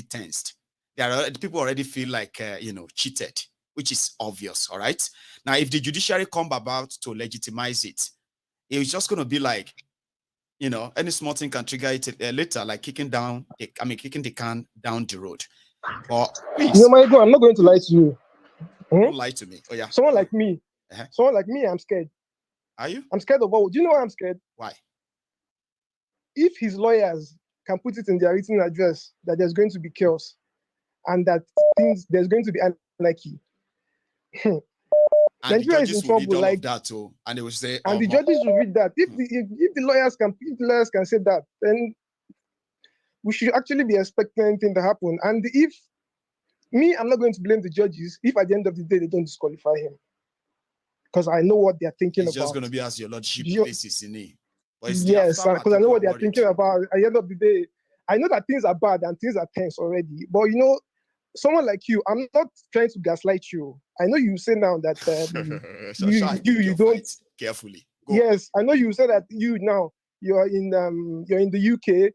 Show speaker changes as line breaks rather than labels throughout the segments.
tensed. The people already feel like, cheated, which is obvious, all right? Now, if the judiciary come about to legitimize it, it's just going to be like, any small thing can trigger it later, like kicking the can down the road. But please.
My God, I'm not going to lie to you.
Don't lie to me. Oh, yeah.
Someone like me, I'm scared.
Are you?
I'm scared of what? Do you know why I'm scared?
Why?
If his lawyers can put it in their written address that there's going to be chaos and that there's going to be anarchy.
And
Nigeria is in trouble,
will read all of that too, and they will say,
and the judges will read that. If the lawyers can say that, then we should actually be expecting anything to happen. And if I'm not going to blame the judges if at the end of the day they don't disqualify him, because I know what they're thinking about.
It's just going to be as your lordship places in it.
Yes, because I know what they're thinking about. At the end of the day, I know that things are bad and things are tense already. But someone like you, I'm not trying to gaslight you. I know you say now that you don't
carefully. Go.
Yes, I know you say that you're in the UK,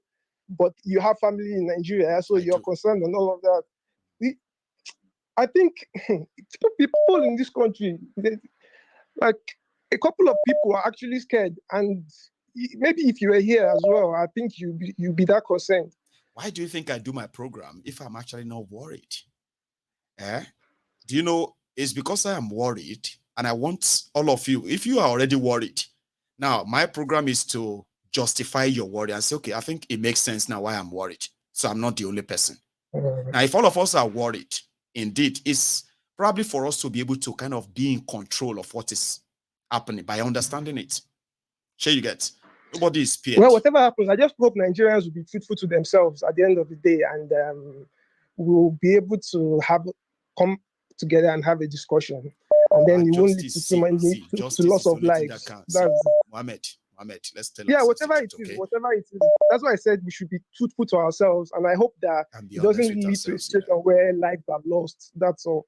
but you have family in Nigeria, so you're concerned and all of that. I think people in this country, like a couple of people are actually scared, and maybe if you were here as well, I think you'd be that concerned.
Why do you think I do my program if I'm actually not worried? Do you know, it's because I am worried, and I want all of you, if you are already worried, now my program is to justify your worry and say, okay, I think it makes sense now why I'm worried. So I'm not the only person. Now, if all of us are worried, indeed, it's probably for us to be able to kind of be in control of what is happening by understanding it. Sure, you get. Nobody is scared.
Well, whatever happens, I just hope Nigerians will be truthful to themselves at the end of the day, and we'll be able to come together and have a discussion, and then you won't lead to loss of lives.
Mohammed, let's tell
us. Yeah, whatever it is. That's why I said we should be truthful to ourselves, and I hope that it doesn't lead to a situation where lives are lost. That's all.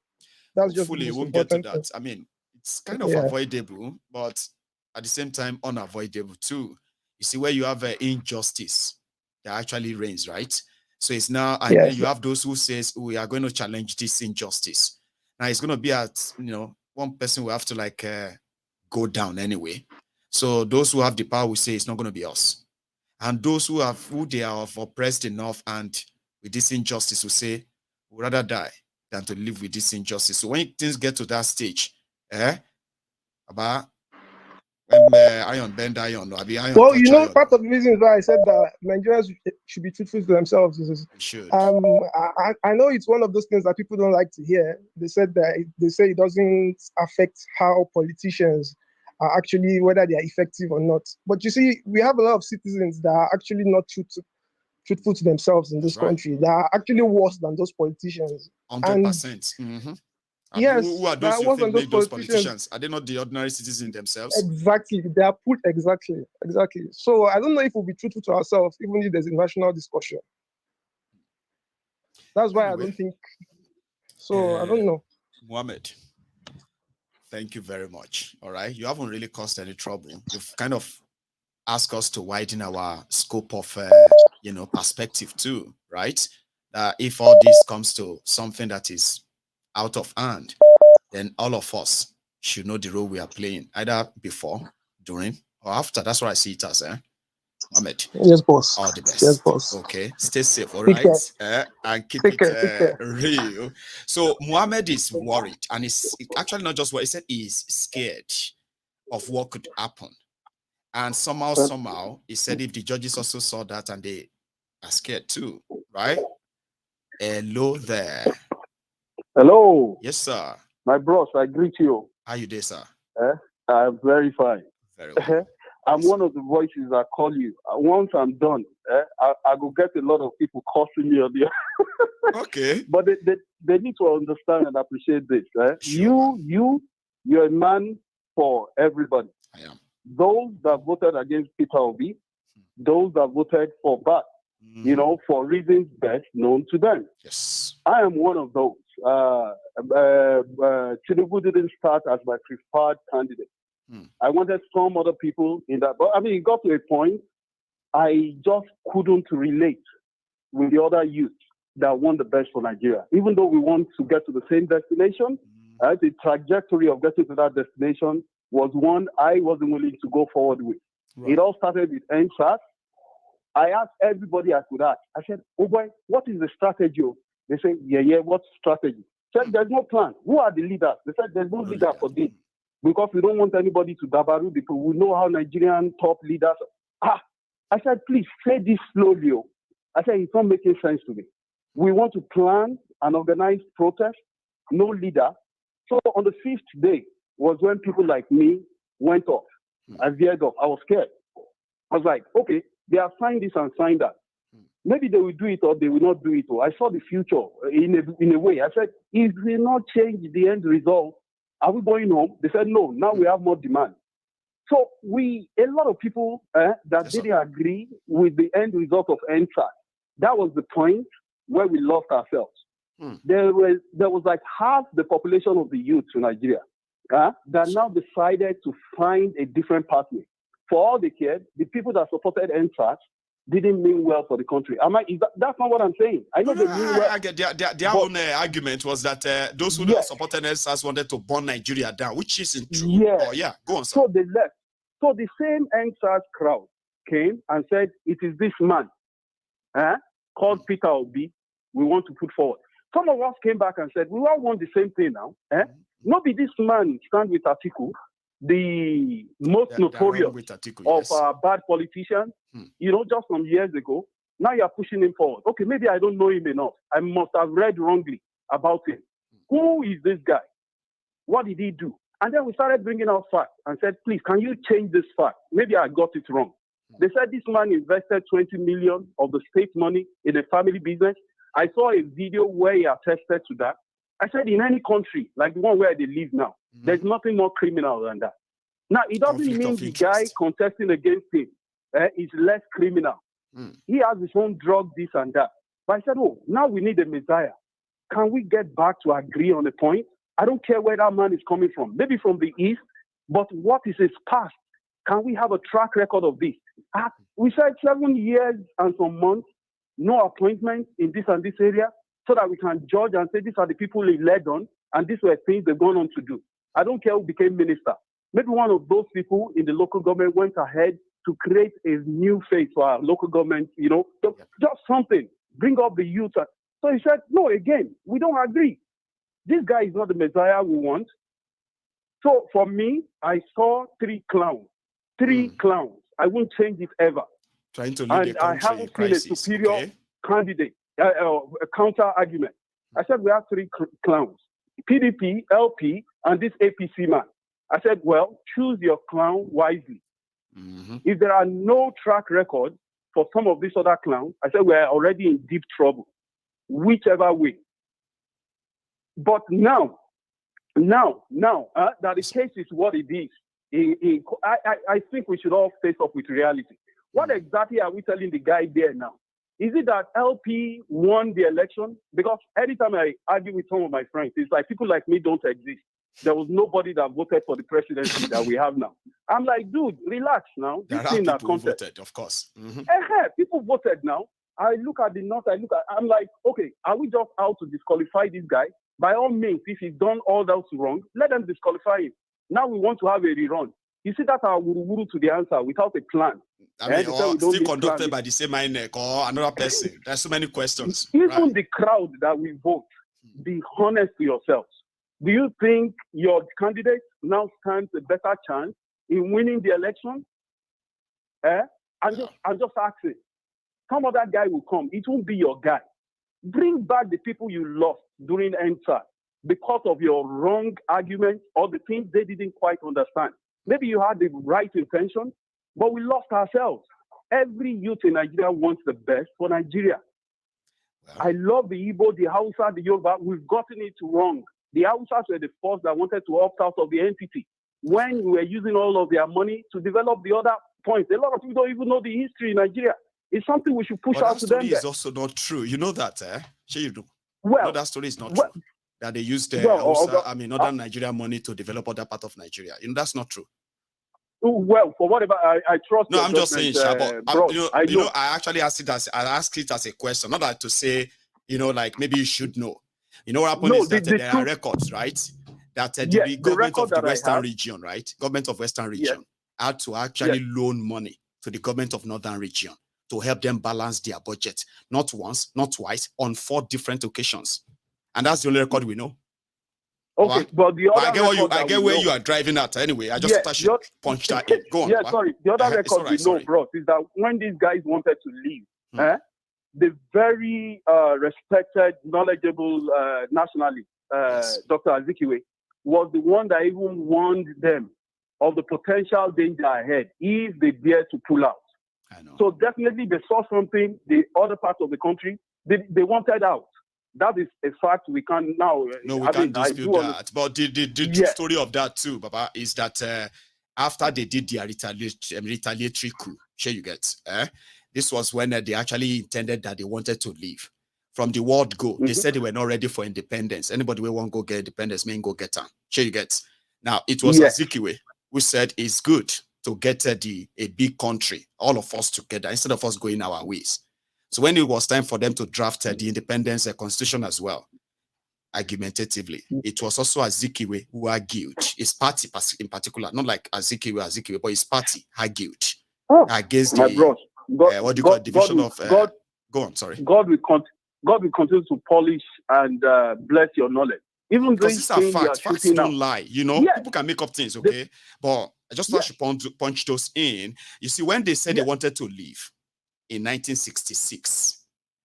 That's just
hopefully it won't get to that. I mean, it's kind of avoidable, but at the same time unavoidable too. You see, where you have injustice that actually reigns, right? So it's now, and then you have those who says we are going to challenge this injustice. Now it's going to be at one person will have to go down anyway. So those who have the power will say it's not going to be us, and those who they are oppressed enough and with this injustice will say we'd rather die than to live with this injustice. So when things get to that stage, about iron bend iron, or iron.
Well, part of the reasons why I said that Nigerians should be truthful to themselves is I know it's one of those things that people don't like to hear. They say it doesn't affect how politicians are actually, whether they are effective or not. But you see, we have a lot of citizens that are actually not truthful to themselves in this country. They are actually worse than those politicians.
100%.
Yes,
who are those you think make those politicians? Are they not the ordinary citizens themselves?
Exactly. They are put exactly. So I don't know if we'll be truthful to ourselves, even if there's a national discussion. That's why I don't think. So I don't know.
Mohammed, thank you very much. All right. You haven't really caused any trouble. You've kind of asked us to widen our scope of, perspective too, right? If all this comes to something that is out of hand, then all of us should know the role we are playing, either before, during, or after. That's what I see it as, Mohammed.
Yes, boss.
All the best.
Yes, boss.
Okay. Stay safe, all right? And keep it real. So Mohammed is worried, and it's actually not just what he said, he's scared of what could happen. And somehow, he said if the judges also saw that and they are scared too, right? Hello there.
Hello.
Yes, sir.
My bros, I greet you.
How you doing, sir?
I'm very fine.
Very well.
I'm one of the voices that call you. Once I'm done, I will get a lot of people cursing me on the
Okay.
But they need to understand and appreciate this.
Sure.
You're a man for everybody.
I am.
Those that voted against Peter Obi, those that voted for Bat, for reasons best known to them.
Yes.
I am one of those. Tinubu didn't start as my preferred candidate. I wanted some other people in that, but it got to a point I just couldn't relate with the other youth that want the best for Nigeria. Even though we want to get to the same destination, the trajectory of getting to that destination was one I wasn't willing to go forward with. Right. It all started with NSAS. I asked everybody I could ask. I said, oh boy, what is the strategy? They said, yeah, what strategy? I said, there's no plan. Who are the leaders? They said, there's no leader for this. Because we don't want anybody to dabaru people. We know how Nigerian top leaders are. I said, please say this slowly. I said, it's not making sense to me. We want to plan an organized protest, no leader. So on the 5th day was when people like me went off. I veered off. I was scared. I was like, okay, they have signed this and signed that. Maybe they will do it or they will not do it. I saw the future in a way. I said, if we not change the end result, are we going home? They said, no, now we have more demand. So a lot of people that didn't agree with the end result of NSAS, that was the point where we lost ourselves. There was like half the population of the youth in Nigeria that now decided to find a different pathway. For all they cared, the people that supported NSAS didn't mean well for the country. That's not what I'm saying. I know they mean well.
I get their own argument was that those who supported NSAS wanted to burn Nigeria down, which isn't true.
Yes.
Go on, sir.
So they left. So the same NSAS crowd came and said, it is this man called Peter Obi we want to put forward. Some of us came back and said, we all want the same thing now. Not be this man stand with Atiku, the most notorious of bad politicians, just some years ago. Now you're pushing him forward. Okay, maybe I don't know him enough. I must have read wrongly about him. Who is this guy? What did he do? And then we started bringing out facts and said, please, can you change this fact? Maybe I got it wrong. They said this man invested 20 million of the state money in a family business. I saw a video where he attested to that. I said, in any country, like the one where they live now, there's nothing more criminal than that. Now, it doesn't mean the guy contesting against him is less criminal. He has his own drug, this and that. But I said, now we need a messiah. Can we get back to agree on a point? I don't care where that man is coming from. Maybe from the east, but what is his past? Can we have a track record of this? We said 7 years and some months, no appointments in this and this area, so that we can judge and say these are the people he led on, and these were things they've gone on to do. I don't care who became minister. Maybe one of those people in the local government went ahead to create a new face for our local government, just something, bring up the youth. So he said, no, again, we don't agree. This guy is not the messiah we want. So for me, I saw three clowns. I won't change it ever.
Trying to lead the country
I haven't
crisis,
seen a superior candidate, a counter argument. I said, we have three clowns, PDP, LP, and this APC man. I said, well, choose your clown wisely. If there are no track records for some of these other clowns, I said, we're already in deep trouble, whichever way. But now, that the case is what it is, I think we should all face up with reality. What exactly are we telling the guy there now? Is it that LP won the election? Because anytime I argue with some of my friends, it's like people like me don't exist. There was nobody that voted for the presidency that we have now. I'm like, dude, relax now.
There are people who voted, of course.
People voted now. I look at the north, I'm like, okay, are we just out to disqualify this guy? By all means, if he's done all those wrong, let them disqualify him. Now we want to have a rerun. You see, that's our wuru to the answer without a plan.
I mean, or still conducted by the same INEC or another person. There's so many questions.
Even the crowd that we vote, be honest to yourselves. Do you think your candidate now stands a better chance in winning the election? I'm just asking. Some other guy will come. It won't be your guy. Bring back the people you lost during NSAS because of your wrong arguments or the things they didn't quite understand. Maybe you had the right intention, but we lost ourselves. Every youth in Nigeria wants the best for Nigeria. Wow. I love the Igbo, the Hausa, the Yoruba. We've gotten it wrong. The Hausas were the first that wanted to opt out of the entity when we were using all of their money to develop the other points. A lot of people don't even know the history in Nigeria. It's something we should push out to them.
That story is also not true. You know that, Sure you do.
Well,
that story is not true. That they used northern Nigeria money to develop other part of Nigeria. That's not true.
Well, for whatever I trust.
No, I'm just saying, Shabo. I actually asked it as a question, not that to say, like maybe you should know. You know what happened is that there are records, right? That the government of the Western region, right? Government of Western region had to actually loan money to the government of Northern region to help them balance their budget. Not once, not twice, on 4 different occasions. And that's the only record we know.
Okay, but the other
I get where you are driving at anyway. I just thought I should punch that in. Go on.
Yeah, sorry. The other record we know, bro, is that when these guys wanted to leave, the very respected, knowledgeable nationalist, Dr. Azikiwe, was the one that even warned them of the potential danger ahead if they dare to pull out.
I know.
So definitely they saw something, the other parts of the country, they wanted out. That is a fact we can now.
No, we can't dispute that. But the true story of that too, Baba, is that after they did their retaliatory coup, sure you get, this was when they actually intended that they wanted to leave. From the word go, they said they were not ready for independence. Anybody who want to go get independence, may go get them. Sure you get. Now, it was Azikiwe who said it's good to get a big country, all of us together, instead of us going our ways. So when it was time for them to draft the independence constitution as well, argumentatively, it was also Azikiwe who argued, his party in particular, not like Azikiwe, but his party argued against the what do you call division of go on, sorry.
God will continue to polish and bless your knowledge. Even
because these are facts. Facts don't lie. People can make up things, okay? But I just thought I should punch those in. You see, when they said they wanted to leave in 1966,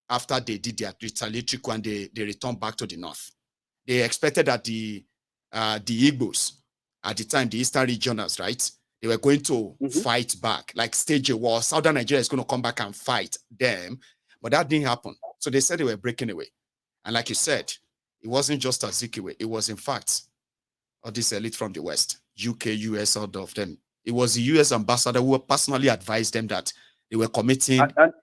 after they did their retaliatory coup and they returned back to the north, they expected that the Igbos at the time, the Eastern regionals, right? They were going to fight back, like stage a war. Southern Nigeria is going to come back and fight them. But that didn't happen. So they said they were breaking away. And like you said, it wasn't just Azikiwe. It was, in fact, all this elite from the West, UK, US, all of them. It was the US ambassador who personally advised them that they were committing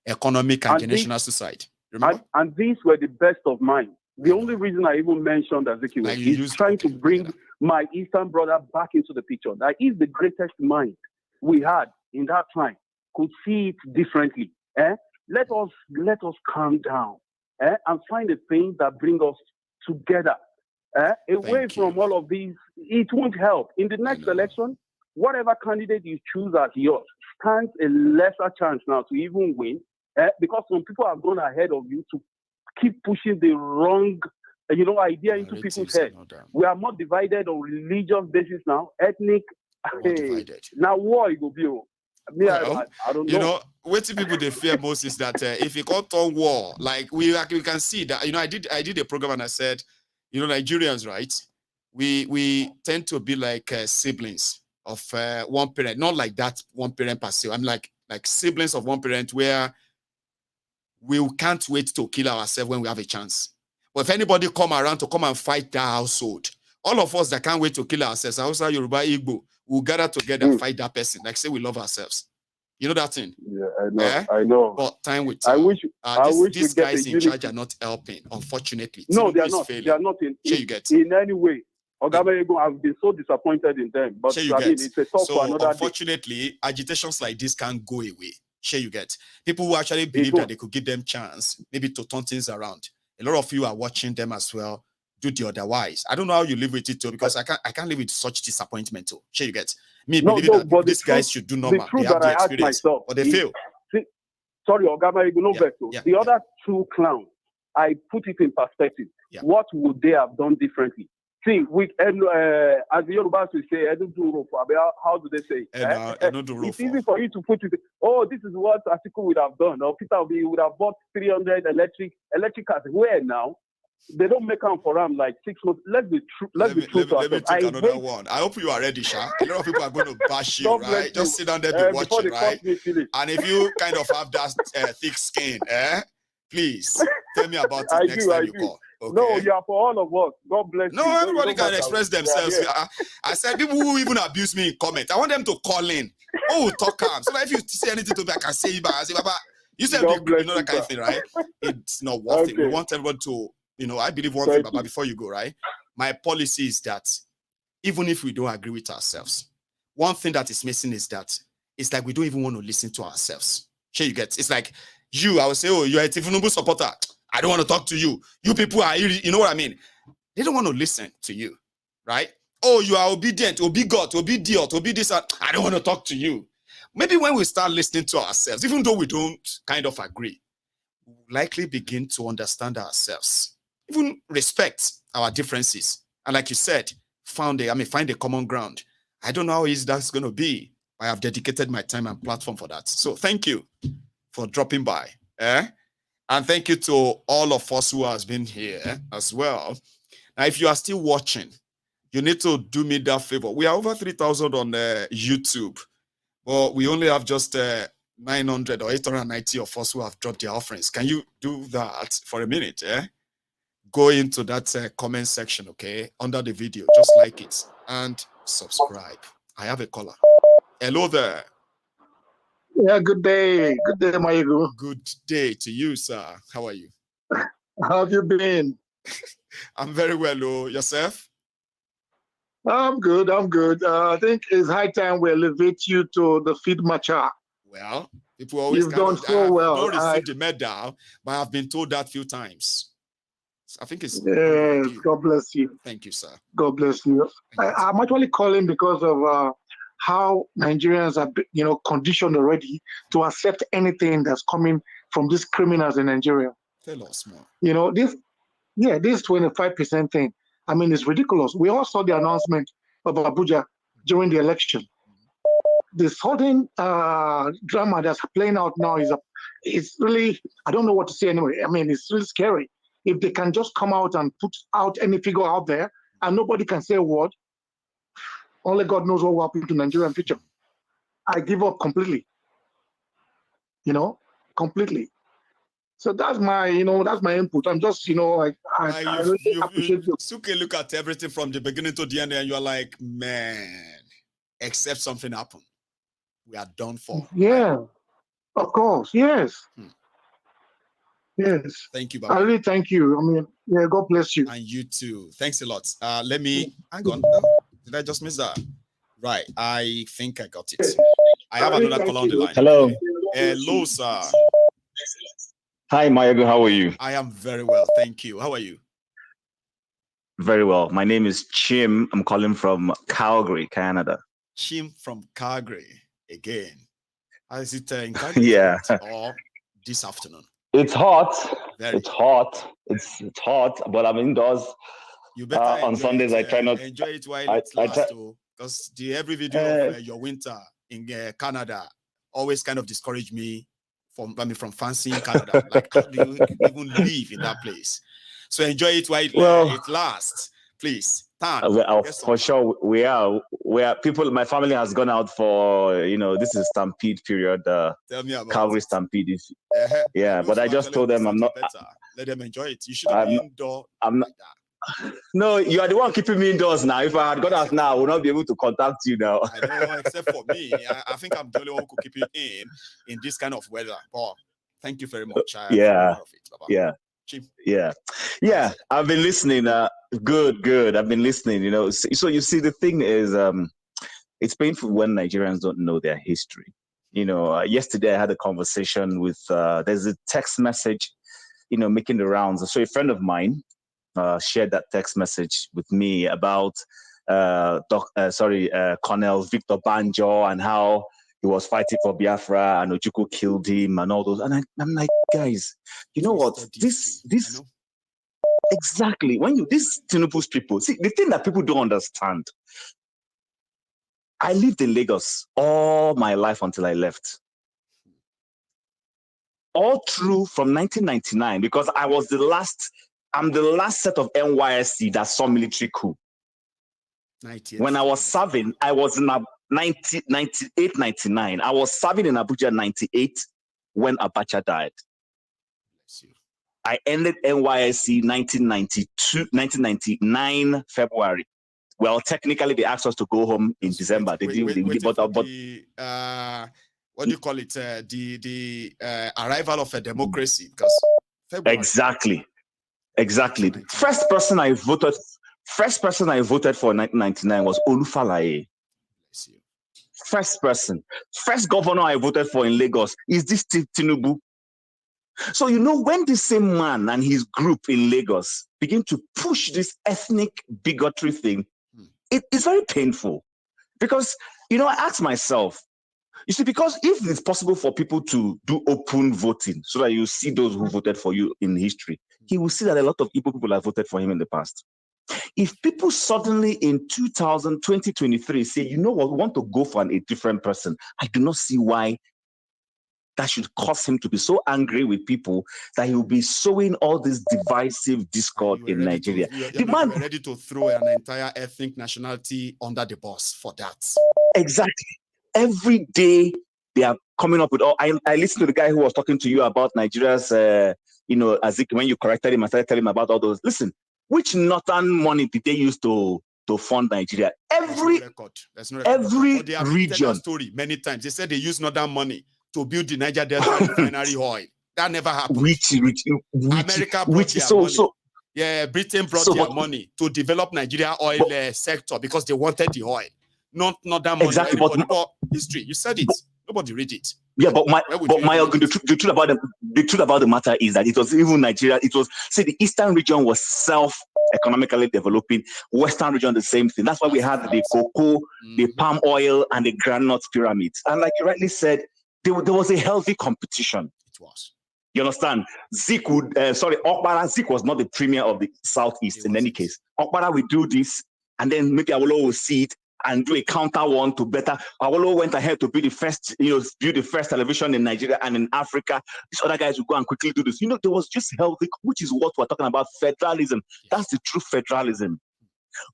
economic and generational suicide. Remember?
And these were the best of mine. The only reason I even mentioned Azikiwe is trying to bring my Eastern brother back into the picture. That is the greatest mind we had in that time, could see it differently. Let us calm down and find a thing that brings us together. Away from all of these, it won't help. In the next election, whatever candidate you choose as yours stands a lesser chance now to even win, because some people have gone ahead of you to keep pushing the wrong idea into people's heads. We are more divided on religious basis now, ethnic. Now war it will be. I don't know.
What people they fear most is that if it got on war, like we can see that. I did a program and I said, Nigerians, right? We tend to be like siblings of one parent, not like that one parent per se. I'm like siblings of one parent where we can't wait to kill ourselves when we have a chance. But if anybody come around to come and fight that household, all of us that can't wait to kill ourselves, Hausa, Yoruba, Igbo, we'll gather together and fight that person. Like say we love ourselves. You know that thing?
Yeah, I know. I know.
But time will tell.
I wish
these guys in charge are not helping, unfortunately.
No, they are not. They are not in any way. I've been so disappointed in them. But it's a talk for another
unfortunately, day. Agitations like this can't go away. You get. People who actually believe that they could give them chance, maybe to turn things around. A lot of you are watching them as well. Do the otherwise. I don't know how you live with it too, because I can't live with such disappointment too. You get. Me believing that these guys should do normal. They have the experience, but they fail.
Sorry, Ogama, the other two clowns, I put it in perspective. Yeah. What would they have done differently? See, as the Yorubas will say, how do they say? It's easy for you to put it. Oh, this is what Atiku would have done. Or Peter would have bought 300 electric cars. Where now? They don't make them for them like 6 months. Let's be true. Let me
take another one. I hope you are ready, Sha. A lot of people are going to bash you, right? Just sit down there and watch it, right? And if you kind of have that thick skin, please tell me about it next time you call. Okay.
No, you are for all of us. God bless you.
No, everybody can express themselves. I said people who even abuse me in comment, I want them to call in. Oh, talk calm. So if you say anything to me, I can say, Baba, you said that kind of thing, right? It's not worth it. We want everybody to, I believe one thing, Baba, before you go, right? My policy is that even if we don't agree with ourselves, one thing that is missing is that it's like we don't even want to listen to ourselves. Sure, you get. It's like I will say, oh, you're a Tinubu supporter. I don't want to talk to you. You people are, you know what I mean? They don't want to listen to you, right? Oh, you are obedient, obigot, obedient, this. I don't want to talk to you. Maybe when we start listening to ourselves, even though we don't kind of agree, we'll likely begin to understand ourselves, even respect our differences. And like you said, find a common ground. I don't know how easy that's going to be. I have dedicated my time and platform for that. So thank you for dropping by. And thank you to all of us who has been here as well. Now, if you are still watching, you need to do me that favor. We are over 3,000 on YouTube, but we only have just 900 or 890 of us who have dropped their offerings. Can you do that for a minute? Go into that comment section, okay, under the video, just like it, and subscribe. I have a caller. Hello there.
Yeah, good day. Good day, Mayego.
Good day to you, sir. How are you?
How have you been?
I'm very well. Oh, yourself?
I'm good. I'm good. I think it's high time we elevate you to the feed matcha.
Well, people always
You've done so well.
Don't receive the medal, but I've been told that a few times. I think it's
yes. God bless you.
Thank you, sir.
God bless you. I'm actually calling because of how Nigerians are, conditioned already to accept anything that's coming from these criminals in Nigeria.
Tell us more.
This 25% thing. I mean, it's ridiculous. We all saw the announcement of Abuja during the election. The sudden drama that's playing out now it's really, I don't know what to say anyway. I mean, it's really scary. If they can just come out and put out any figure out there and nobody can say a word, only God knows what will happen to Nigerian future. I give up completely. Completely. So that's my input. I'm just, I really appreciate you.
Suke look at everything from the beginning to the end, and you're like, man, except something happened, we are done for.
Yeah, right? Of course. Yes. Yes.
Thank you, Baba.
I really thank you. I mean, yeah, God bless you.
And you too. Thanks a lot. Let me hang on. Did I just miss that? Right. I think I got it. I have another call on the line.
Hello.
Okay. Hello, sir.
Hi, Mayego. How are you?
I am very well. Thank you. How are you?
Very well. My name is Chim. I'm calling from Calgary, Canada.
Chim from Calgary again. Is it in Calgary?
Yeah.
Or this afternoon?
It's hot.
Very.
It's hot. It's hot, but I'm indoors.
You better
on Sundays. I try not
enjoy it while it lasts, because every video of your winter in Canada always kind of discourage me from fancying Canada. Like, how do you even live in that place? So enjoy it while it lasts, please.
For sure, we are people. My family has gone out for this is Stampede period.
Tell me about
Calgary Stampede. Yeah, but I just told them I'm not.
Let them enjoy it. You shouldn't be indoor.
I'm not. Like that. No, you are the one keeping me indoors now. If I had gone out now, I would not be able to contact you now.
I know, except for me. I think I'm the only one who could keep you in this kind of weather. But thank you very much.
Yeah.
Yeah.
Yeah. I've been listening. Good. I've been listening. So you see, the thing is, it's painful when Nigerians don't know their history. Yesterday I had a conversation with. There's a text message, making the rounds. So a friend of mine shared that text message with me about Colonel Victor Banjo and how he was fighting for Biafra and Ojukwu killed him and all those. And I'm like, guys, you know what? This exactly when these Tinubu's people see the thing that people don't understand. I lived in Lagos all my life until I left. All through from 1999, because I'm the last set of NYSC that saw military coup. When I was serving, I was in 98, 99. I was serving in Abuja 98 when Abacha died. I ended NYSC 1999 February. Well, technically, they asked us to go home in December. They didn't.
What do you call it? The arrival of a democracy, because February.
Exactly. First person I voted for in 1999 was Olufalaye. First person. First governor I voted for in Lagos is this Tinubu. So, when the same man and his group in Lagos begin to push this ethnic bigotry thing, it's very painful. Because, I ask myself, you see, because if it's possible for people to do open voting so that you see those who voted for you in history, he will see that a lot of Igbo people have voted for him in the past. If people suddenly in 2023 say, you know what, we want to go for a different person, I do not see why that should cause him to be so angry with people that he will be sowing all this divisive discord in Nigeria.
You were ready to throw an entire ethnic nationality under the bus for that.
Exactly. Every day they are coming up with all. I listened to the guy who was talking to you about Nigeria's, as when you corrected him, I started telling him about all those. Listen, which northern money did they use to fund Nigeria?
There's no record.
Every
they have
region.
That story many times. They said they used northern money to build the Niger Delta refinery oil. That never happened. America brought their money. Yeah, Britain brought their money to develop Nigeria oil sector because they wanted the oil. Not that money.
Exactly,
but history, you said it. Nobody read it.
Yeah, the truth about the matter is that it was even Nigeria. It was, say, the eastern region was economically developing. Western region, the same thing. That's why we had the cocoa, the palm oil, and the groundnut pyramids. And like you rightly said, there was a healthy competition.
It was.
You understand? Okpara Zik was not the premier of the Southeast in any case. Okpara will do this, and then maybe Awolowo will see it and do a counter one to better. Awolowo went ahead to be the first, build the first television in Nigeria and in Africa. These other guys will go and quickly do this. There was just healthy, which is what we're talking about, federalism. Yes. That's the true federalism.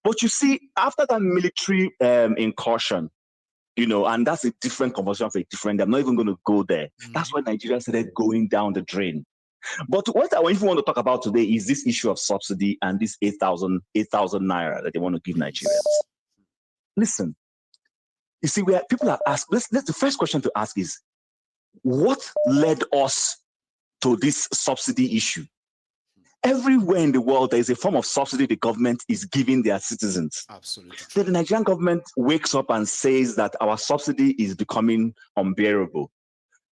But you see, after that military incursion, and that's a different conversation for a different. I'm not even going to go there. That's why Nigeria started going down the drain. But what I want to talk about today is this issue of subsidy and this 8,000 naira that they want to give Nigerians. Listen, you see, people are asked. The first question to ask is, what led us to this subsidy issue? Everywhere in the world, there is a form of subsidy the government is giving their citizens.
Absolutely.
So the Nigerian government wakes up and says that our subsidy is becoming unbearable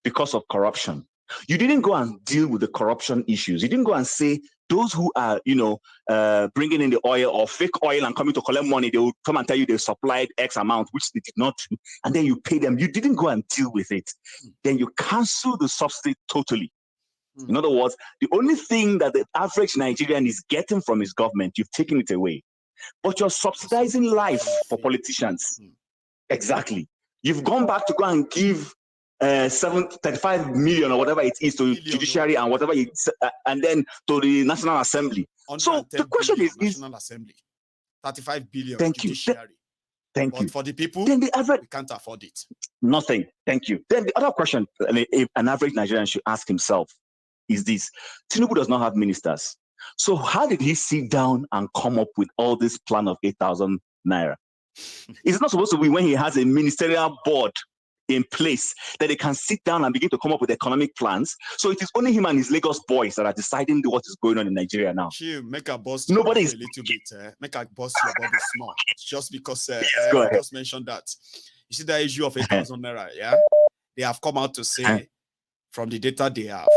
because of corruption. You didn't go and deal with the corruption issues. You didn't go and say those who are, bringing in the oil or fake oil and coming to collect money, they will come and tell you they supplied X amount, which they did not do, and then you pay them. You didn't go and deal with it. Then you cancel the subsidy totally. In other words, the only thing that the average Nigerian is getting from his government, you've taken it away. But you're subsidizing life for politicians. Exactly. You've gone back to go and give 35 million or whatever it is to judiciary and whatever it's, and then to the National Assembly. So the question is
National Assembly, 35 billion.
Thank
judiciary.
Thank
but
you.
For the people,
then the average,
we can't afford it.
Nothing. Thank you. Then the other question an average Nigerian should ask himself is this: Tinubu does not have ministers. So how did he sit down and come up with all this plan of 8,000 naira? It's not supposed to be when he has a ministerial board in place that they can sit down and begin to come up with economic plans. So it is only him and his Lagos boys that are deciding what is going on in Nigeria now.
Make a boss
Nobody
a little bit. Make a boss your bubble small. Just because
I
just mentioned that. You see the issue of 8,000 naira, yeah? They have come out to say, from the data they have,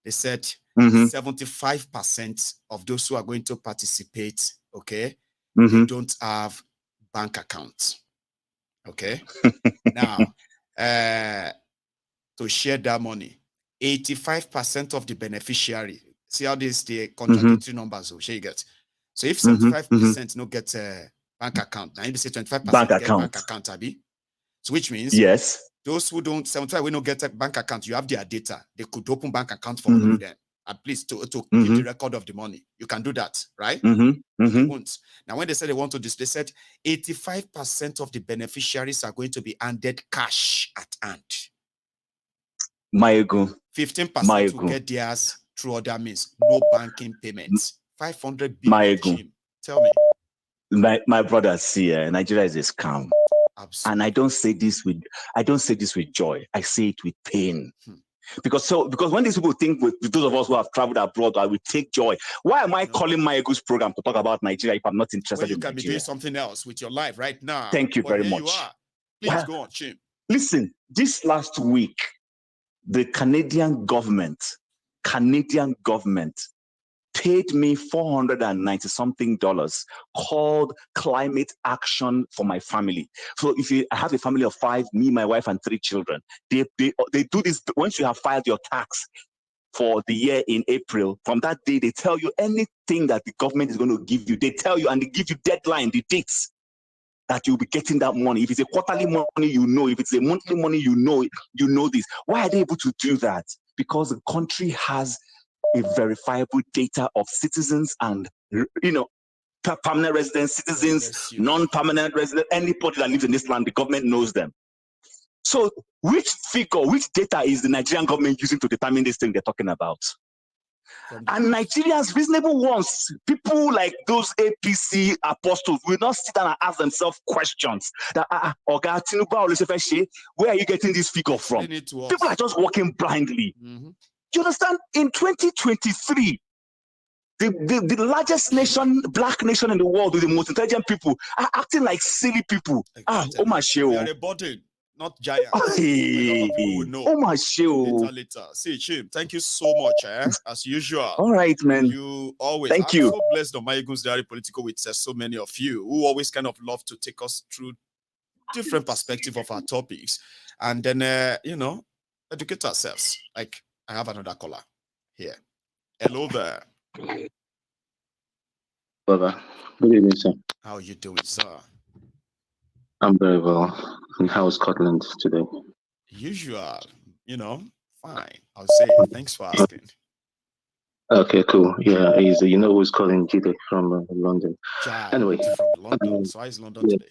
they said 75% of those who are going to participate, okay, they don't have bank accounts. Okay. Now, to share that money, 85% of the beneficiary. See how the contradictory numbers will you get. So if 75% no get a bank account, now you say 25% get bank account, Abi. So which means those who don't 75 will not get a bank account, you have their data. They could open bank account for all of them. At least to keep the record of the money. You can do that, right? They won't. Now, when they said they want to do this, they said 85% of the beneficiaries are going to be handed cash at hand. 15% will get theirs through other means. No banking payments. 500 billion. Tell me.
My brother, see, Nigeria is a scam. Absolutely. And I don't say this with joy. I say it with pain. Because when these people think with those of us who have traveled abroad, I will take joy. Why am I calling my Ego's program to talk about Nigeria if I'm not interested in Nigeria?
You can be doing something else with your life right now.
Thank you very much.
You are. Please go on, Chim.
Listen, this last week, the Canadian government Canadian government paid me $490-something called Climate Action for my family. So I have a family of 5, me, my wife, and 3 children. They do this once you have filed your tax for the year in April. From that day, they tell you anything that the government is going to give you. They tell you, and they give you deadline, the dates that you'll be getting that money. If it's a quarterly money, you know. If it's a monthly money, you know this. Why are they able to do that? Because the country has a verifiable data of citizens and, permanent residents, citizens, non-permanent residents, anybody that lives in this land, the government knows them. So which data is the Nigerian government using to determine this thing they're talking about? And Nigerians, reasonable ones, people like those APC apostles will not sit down and ask themselves questions. That, Tinubu, where are you getting this figure from? People are just walking blindly. Do you understand? In 2023, the largest nation, black nation in the world with the most intelligent people are acting like silly people.
We are a body, not giants. A lot of people will know. Later. See, Chim, thank you so much, as usual.
All right, man.
You always.
I'm
so blessed on my Eagles Diary Political with so many of you who always kind of love to take us through different perspective of our topics, and then educate ourselves. Like, I have another caller here. Hello there.
Brother, good evening, sir.
How are you doing, sir?
I'm very well. And how's Scotland today?
Usual, fine. I'll say thanks for asking.
Okay, cool. Yeah, easy. You know who's calling Jide from London. Anyway,
from London. So how is London today?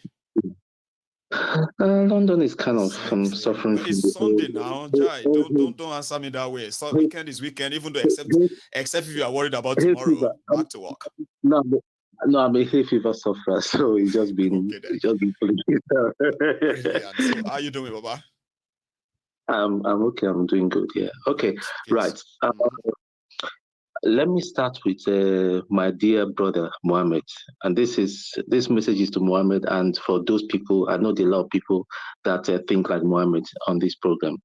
London is kind of suffering.
But it's Sunday now, Jai. Don't answer me that way. So weekend is weekend, even though except if you are worried about tomorrow. Back to work.
No, I'm a hay fever sufferer, so it's just been pulling it down.
Brilliant. So how are you doing, Baba?
I'm okay. I'm doing good. Yeah. Okay. Right. Let me start with my dear brother Mohammed, and this message is to Mohammed, and for those people, I know there are a lot of people that think like Mohammed on this program.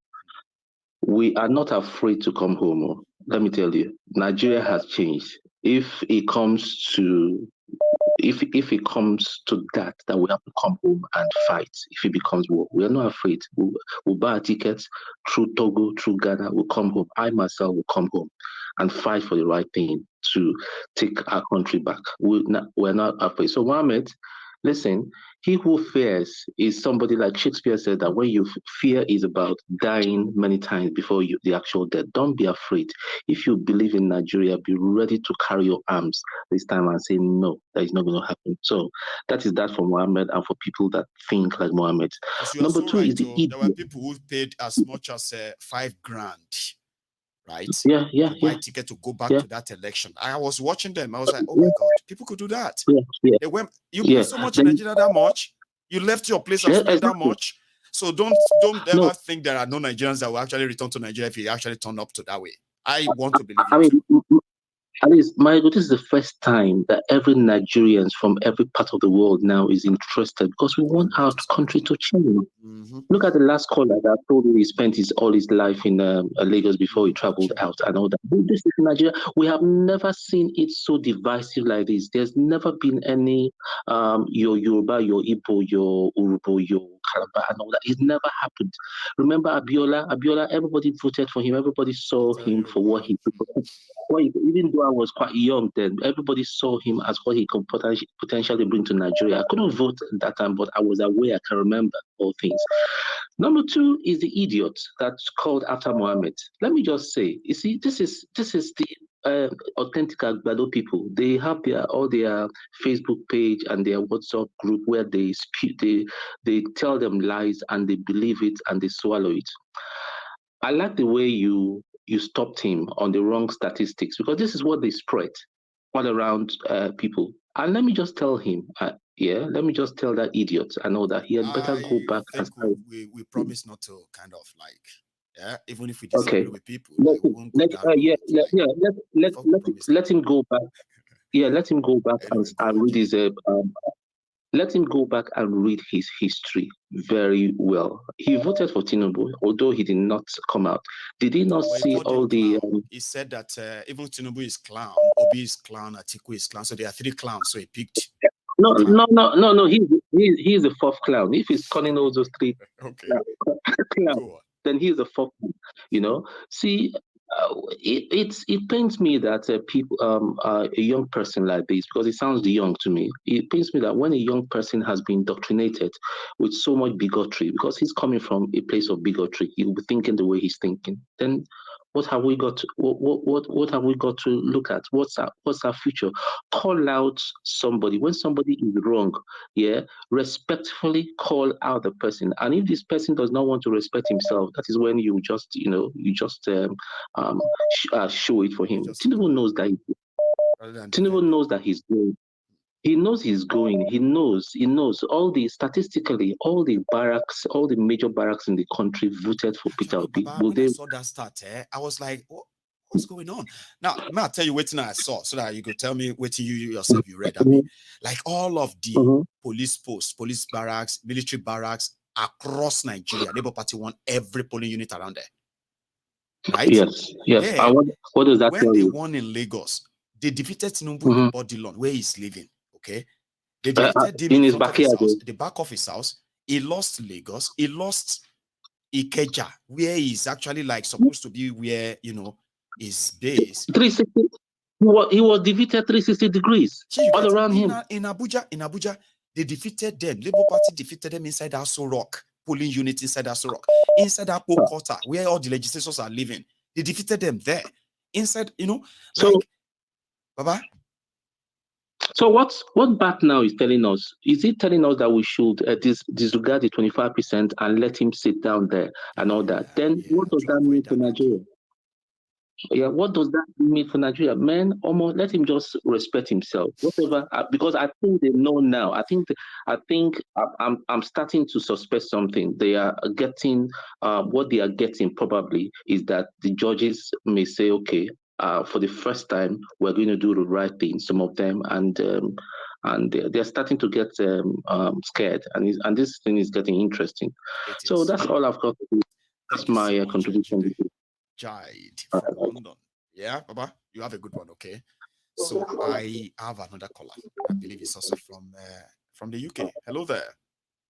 We are not afraid to come home. Let me tell you, Nigeria has changed. If it comes to that we have to come home and fight, if it becomes war, we are not afraid. We'll buy tickets through Togo, through Ghana, we'll come home. I myself will come home and fight for the right thing to take our country back. We're not afraid. So Mohammed, listen, he who fears is somebody like Shakespeare said that when you fear is about dying many times before the actual death. Don't be afraid. If you believe in Nigeria, be ready to carry your arms this time and say, no, that is not going to happen. So that is that for Mohammed and for people that think like Mohammed.
Number two is there were people who paid as much as $5,000. Right?
Yeah.
To buy ticket to go back to that election. I was watching them. I was like, oh my God, people could do that. They went. You paid so much in Nigeria that much. You left your place and spent that much. So don't ever think there are no Nigerians that will actually return to Nigeria if you actually turn up to that way. I want to believe you.
At least, Michael, this is the first time that every Nigerian from every part of the world now is interested because we want our country to change. Look at the last caller that told me he spent all his life in Lagos before he traveled out and all that. This is Nigeria. We have never seen it so divisive like this. There's never been any your Yoruba, your Igbo, your Urubo, your Calabar and all that. It never happened. Remember Abiola, everybody voted for him. Everybody saw him for what he did. Even though I was quite young then, everybody saw him as what he could potentially bring to Nigeria. I couldn't vote at that time, but I was aware, I can remember all things. Number two is the idiot that's called after Mohammed. Let me just say, you see, this is the authentic Agbado people. They have all their Facebook page and their WhatsApp group where they tell them lies and they believe it and they swallow it. I like the way you stopped him on the wrong statistics because this is what they spread all around people. And let me just tell him, let me just tell that idiot, I know that he had better go back.
We promise not to kind of like, even if we disagree with people, let
him go back. Yeah, let him go back and read his let him go back and read his history very well. He voted for Tinubu, although he did not come out. Did he not see all the...
he said that even Tinubu is clown, Obi is clown, Atiku is clown. So there are 3 clowns. So he picked...
No. He's the 4th clown. If he's calling all those 3 clowns, then he's the 4th one. You know, see, it pains me that people, a young person like this, because it sounds young to me. It pains me that when a young person has been indoctrinated with so much bigotry, because he's coming from a place of bigotry, he'll be thinking the way he's thinking. Then what have we got? What have we got to look at? What's our future? Call out somebody when somebody is wrong. Yeah, respectfully call out the person. And if this person does not want to respect himself, that is when you just show it for him. Tinubu knows that. Tinubu knows that he's going. He knows he's going. He knows all the statistically, all the barracks, all the major barracks in the country voted for Peter Obi.
When I saw that start, I was like, what's going on? Now, I'll tell you what I saw so that you could tell me what you yourself you read. I mean, like all of the police posts, police barracks, military barracks across Nigeria, Labour Party won every polling unit around there. Right?
Yes. Yeah. What does that tell you?
When they won in Lagos, they defeated Tinubu in Bodilon, where he's living. Okay, they defeated him in his backyard, the back of his house. He lost Lagos. He lost Ikeja, where he's actually like supposed to be, where his base.
360. He was defeated 360 degrees all around him.
In Abuja, they defeated them. Labour Party defeated them inside Aso Rock, polling unit inside Aso Rock, inside Apo Quarter, where all the legislators are living. They defeated them there, inside. Baba.
So what BAT now is telling us? Is it telling us that we should disregard the 25% and let him sit down there and all that? Then what does that mean for Nigeria? Yeah, what does that mean for Nigeria? Man, almost let him just respect himself. Whatever, because I think they know now. I think I'm starting to suspect something. They are getting what they are getting probably is that the judges may say, okay, for the first time, we're going to do the right thing, some of them, and they're starting to get scared, and this thing is getting interesting. So that's all I've got to do. That's my contribution.
Jide from London. Yeah, Baba, you have a good one, okay? So I have another caller. I believe it's also from the UK. Hello there.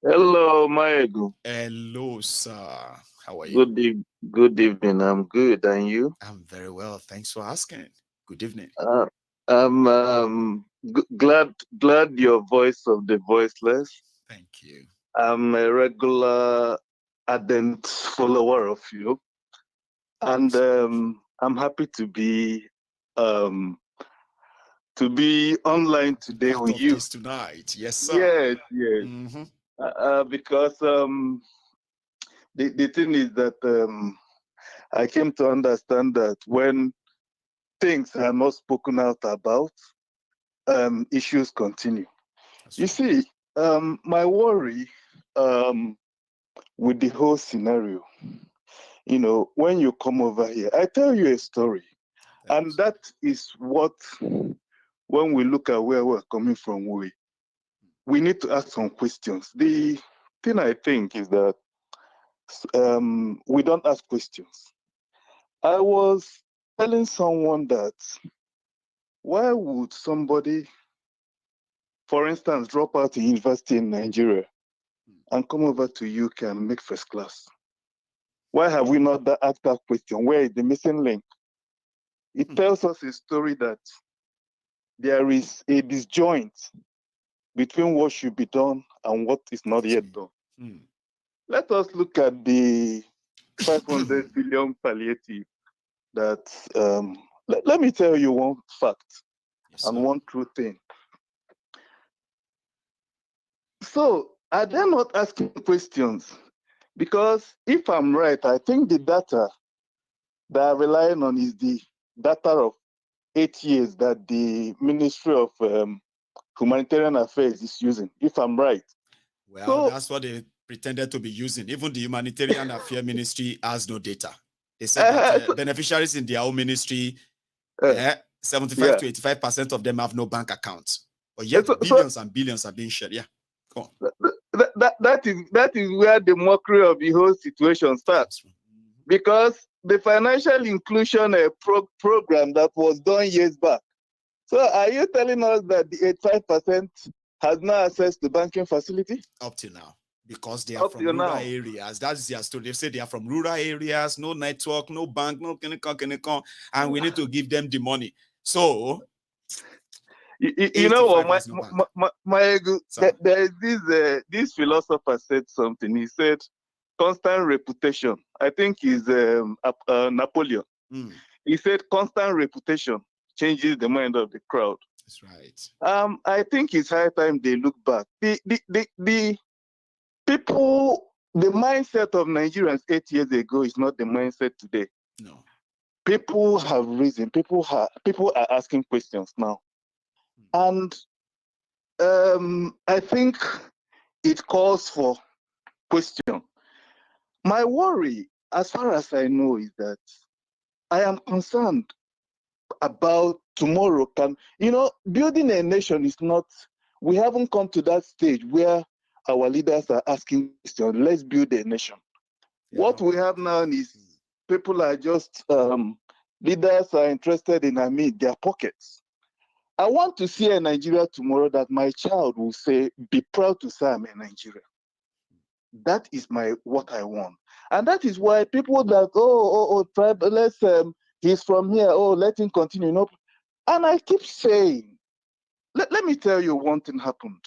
Hello, Maegu.
Hello, sir. How are you?
Good evening. I'm good, and you?
I'm very well. Thanks for asking. Good evening.
I'm glad your voice of the voiceless.
Thank you.
I'm a regular ardent follower of you, and I'm happy to be online today with you
tonight. Yes, sir.
Yes. Mm-hmm. Because the thing is that I came to understand that when things are not spoken out about, issues continue. You see, my worry with the whole scenario, when you come over here, I tell you a story. And that is what, when we look at where we're coming from, we need to ask some questions. The thing I think is that we don't ask questions. I was telling someone that why would somebody, for instance, drop out of university in Nigeria and come over to UK and make first class? Why have we not asked that question? Where is the missing link? It tells us a story that there is a disjoint between what should be done and what is not yet done. Let us look at the 500 billion palliative that, let me tell you one fact and one true thing. So are they not asking questions? Because if I'm right, I think the data that I'm relying on is the data of 8 years that the Ministry of Humanitarian Affairs is using, if I'm right.
Well, so, that's what they pretended to be using. Even the Humanitarian Affairs Ministry has no data. They said that beneficiaries in their own ministry, 75 to 85% of them have no bank accounts. But yet billions and billions are being shared. Yeah.
That is where the mockery of the whole situation starts. Because the financial inclusion program that was done years back. So are you telling us that the 85% has no access to banking facility?
Up till now. Because they are from rural areas. That's their story. They say they are from rural areas, no network, no bank, no clinical, and we need to give them the money. So,
you know what, there is this philosopher said something. He said, constant reputation. I think he's Napoleon. He said, constant reputation changes the mind of the crowd.
That's right.
I think it's high time they look back. The people, the mindset of Nigerians 8 years ago is not the mindset today.
No.
People have risen. People are asking questions now. And I think it calls for question. My worry, as far as I know, is that I am concerned about tomorrow. Building a nation is not, we haven't come to that stage where our leaders are asking questions. Let's build a nation. What we have now is people are just, leaders are interested in, their pockets. I want to see a Nigeria tomorrow that my child will say, be proud to say I'm a Nigerian. That is what I want. And that is why people that, tribe, he's from here, let him continue. And I keep saying, let me tell you one thing happened.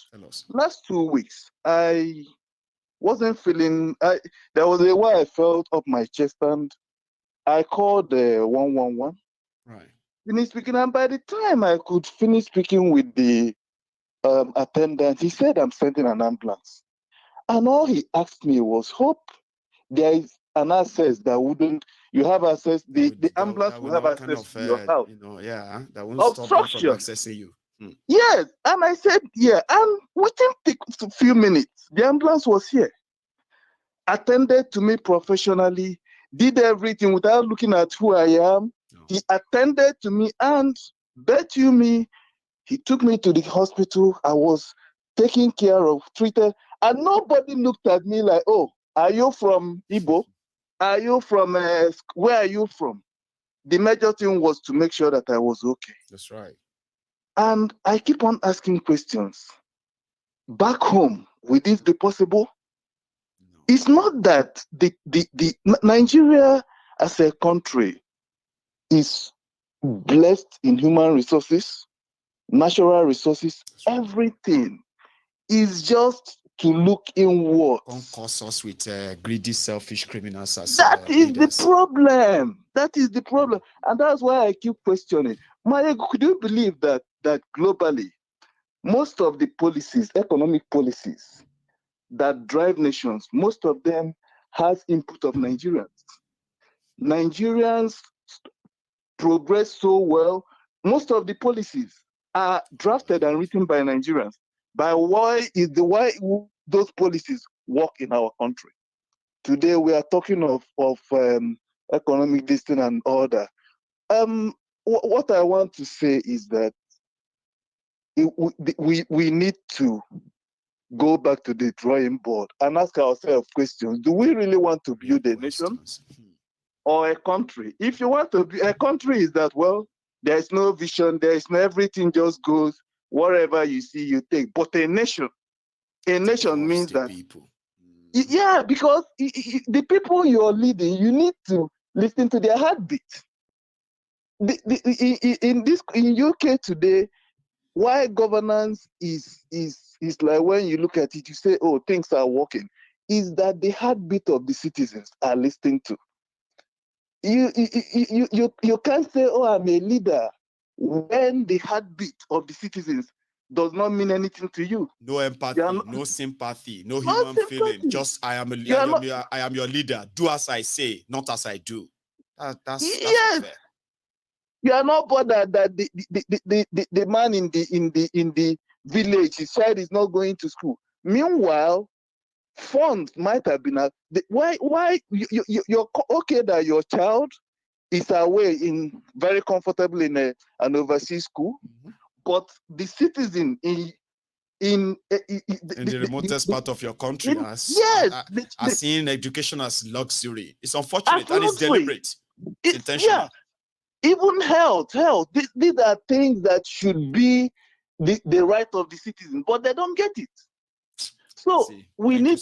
Last 2 weeks, I wasn't feeling, there was a way I felt up my chest, and I called 111.
Right.
Finished speaking, and by the time I could finish speaking with the attendant, he said, I'm sending an ambulance. And all he asked me was, hope there is an access that wouldn't, you have access, the ambulance will have access to your house.
That won't stop them from accessing you.
Yes, and I said, yeah, and within a few minutes, the ambulance was here. Attended to me professionally, did everything without looking at who I am. No. He attended to me, and bet you me, he took me to the hospital. I was taken care of, treated, and nobody looked at me like, oh, are you from Igbo? Are you from, where are you from? The major thing was to make sure that I was okay.
That's right.
And I keep on asking questions. Back home, will this be possible? No. It's not that the Nigeria as a country is blessed in human resources, natural resources, everything is just to look inward.
Don't cause us with greedy, selfish criminals as
that is leaders. The problem. That is the problem. And that's why I keep questioning. Could you believe that globally, most of the policies, economic policies that drive nations, most of them has input of Nigerians. Nigerians progress so well. Most of the policies are drafted and written by Nigerians. But why those policies work in our country? Today we are talking of economic distance and order. What I want to say is that we need to go back to the drawing board and ask ourselves questions. Do we really want to build a nation or a country? If you want to be a country, is that, well, there's no vision, there's no, everything just goes, whatever you see, you take. But a nation means that people. Yeah, because the people you're leading, you need to listen to their heartbeat. In UK today, why governance is like, when you look at it, you say, oh, things are working, is that the heartbeat of the citizens are listening to. You can't say, oh, I'm a leader, when the heartbeat of the citizens does not mean anything to you.
No empathy, no sympathy, no human feeling. Just I am your leader. Do as I say, not as I do. That's
yes. Fair. You are not bothered that the man in the village, his child is not going to school. Meanwhile, funds might have been why you're okay that your child is away very comfortable in an overseas school, but the citizen in
the remotest part of your country are seeing education as luxury. It's unfortunate and it's deliberate. It's intentional.
Yeah, even health. These are things that should be the right of the citizen, but they don't get it. So we need,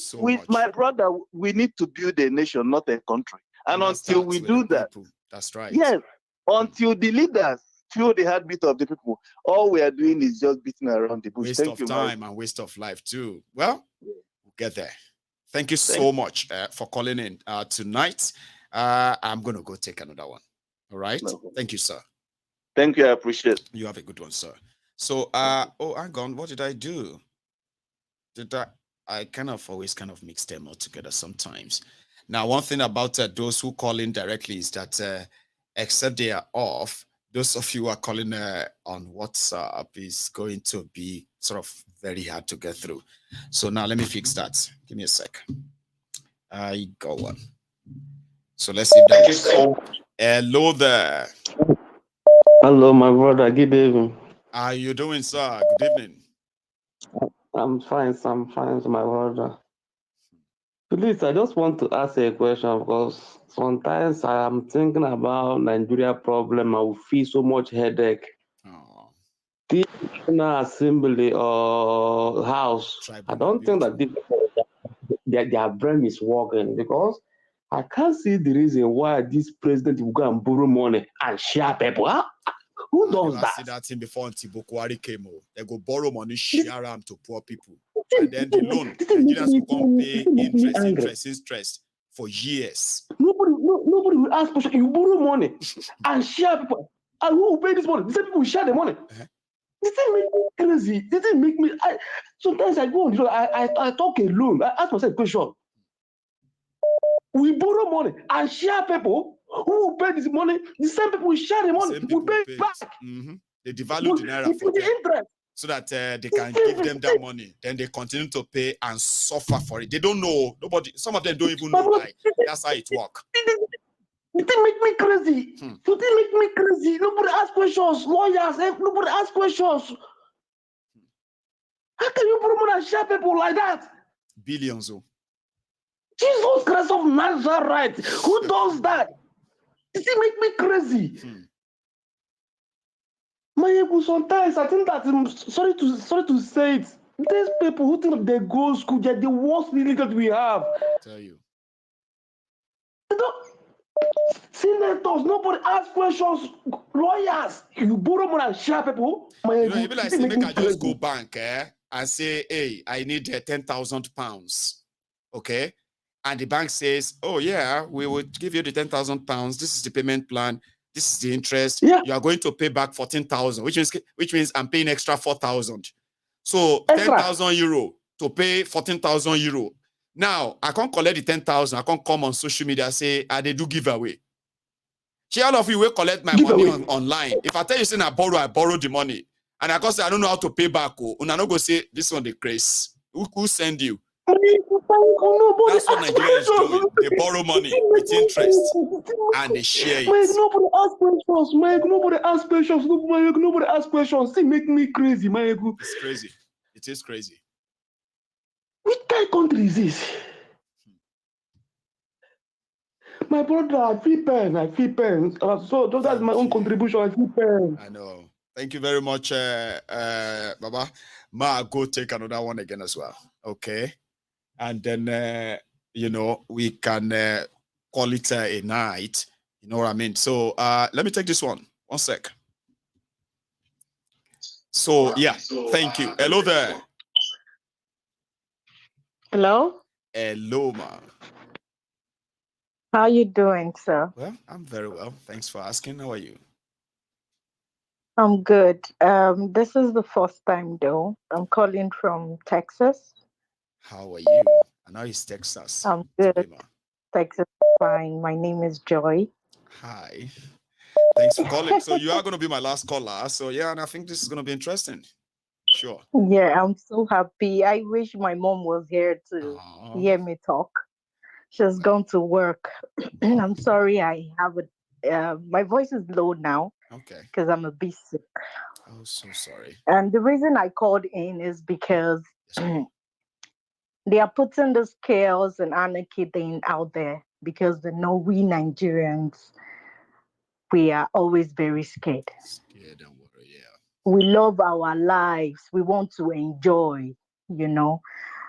my brother, we need to build a nation, not a country. And until we do that,
that's right.
Yes, until the leaders feel the heartbeat of the people, all we are doing is just beating around the bush.
Waste of time and waste of life too. Well, we'll get there. Thank you so much for calling in tonight. I'm going to go take another one. All right. Thank you, sir.
Thank you. I appreciate it.
You have a good one, sir. So, hang on. What did I do? I always mix them all together sometimes. Now, one thing about those who call in directly is that except they are off, those of you who are calling on WhatsApp is going to be sort of very hard to get through. So now let me fix that. Give me a sec. I got one. So let's see if that is. Hello there.
Hello, my brother. Good evening.
How are you doing, sir? Good evening.
I'm fine, my brother. Please, I just want to ask a question because sometimes I am thinking about Nigeria problem. I will feel so much headache. The National Assembly or House, I don't think that their brain is working because I can't see the reason why this president will go and borrow money and share people. Huh? Who does that?
I see that thing before until Bukwari came. They go borrow money, share them to poor people. And then the loan, Nigerians will come pay interest for years.
Nobody will ask question. You borrow money and share people. And who will pay this money? The same people will share the money. This thing make me crazy. This thing make me. Sometimes I go on the road, I talk alone. I ask myself a question. We borrow money and share people. Who will pay this money? The same people will share the money. We pay back.
They devalue the naira for them, interest, so that they can give them that money. Then they continue to pay and suffer for it. They don't know. Some of them don't even know. Like, that's how it works.
It make me crazy. It make me crazy. Nobody ask questions. Lawyers, nobody ask questions. How can you borrow money and share people like that?
Billions.
Jesus Christ of Nazareth. Who does that? It make me crazy. Sometimes I think that sorry to say it. These people who think they go school, they're the worst illegal we have.
I tell you.
Senators, nobody ask questions. Lawyers, you borrow money and share people.
You be like, say, make I just go bank and say, hey, I need 10,000 pounds. Okay. And the bank says, oh, yeah, we will give you the 10,000 pounds. This is the payment plan. This is the interest. Yeah. You are going to pay back 14,000, which means I'm paying extra 4,000. So 10,000 euro to pay 14,000 euro. Now, I can't collect the 10,000. I can't come on social media and say, they do giveaway. See, all of you will collect my money online. If I tell you, say, I borrow the money. And I can say, I don't know how to pay back. And I don't go say, this one, the grace. Who send you? That's what Nigeria is doing. They borrow money with interest and they share it.
Nobody ask questions. Nobody ask questions. Nobody ask questions. They make me crazy.
It's crazy. It is crazy.
Which kind of country is this? My brother, I feel pain. So that's my own contribution. I feel pain.
I know. Thank you very much, Baba. Go take another one again as well. Okay. And then, we can call it a night. You know what I mean? So let me take this one. 1 sec. So, yeah, thank you. Hello there.
Hello?
Hello, ma.
How are you doing, sir?
Well, I'm very well. Thanks for asking. How are you?
I'm good. This is the first time, though. I'm calling from Texas.
How are you? I know it's Texas.
I'm good. Texas, fine. My name is Joy.
Hi. Thanks for calling. So you are going to be my last caller. So yeah, and I think this is going to be interesting. Sure.
Yeah, I'm so happy. I wish my mom was here to hear me talk. She's gone to work. I'm sorry. I have my voice is low now.
Okay.
Because I'm a bit sick.
Oh, so sorry.
And the reason I called in is because
Yes,
they are putting this chaos and anarchy thing out there because they know we Nigerians, we are always very scared.
Scared and worried, yeah.
We love our lives. We want to enjoy, you know.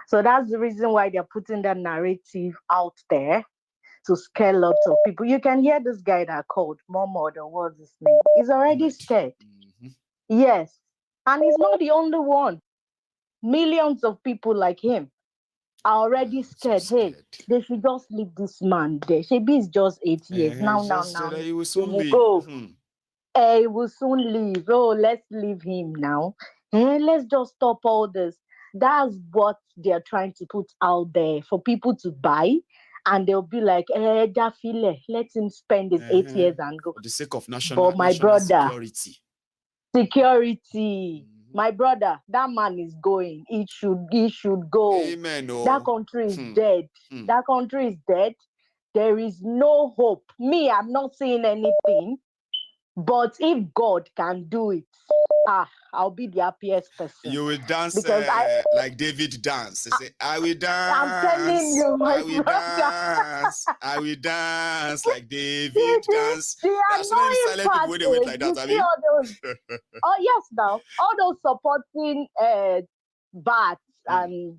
So that's the reason why they're putting that narrative out there to scare lots of people. You can hear this guy that called Mohammed, or what's his name? He's already scared.
Mm-hmm.
Yes. And he's not the only one. Millions of people like him are already scared.
So
Hey, they should just leave this man there. Shebi is just 8 years. Now,
he will
he
soon
will
leave.
go. He will soon leave. Oh, let's leave him now. Let's just stop all this. That's what they're trying to put out there for people to buy. And they'll be like, Dafile, let him spend his 8 years and go.
For the sake of national
security.
Mm-hmm.
My brother, that man is going. He should go.
Amen. Oh.
That country is dead. That country is dead. There is no hope. Me, I'm not saying anything. But if God can do it, I'll be the happiest person.
You will dance
because
like David dance. Say, I will dance.
I'm telling you, my
I will dance. I will dance like David dance.
The
There are so many
annoying
silent people
part
when they wait like
is,
that. I
you see
mean,
all those, oh yes, now all those supporting Bats and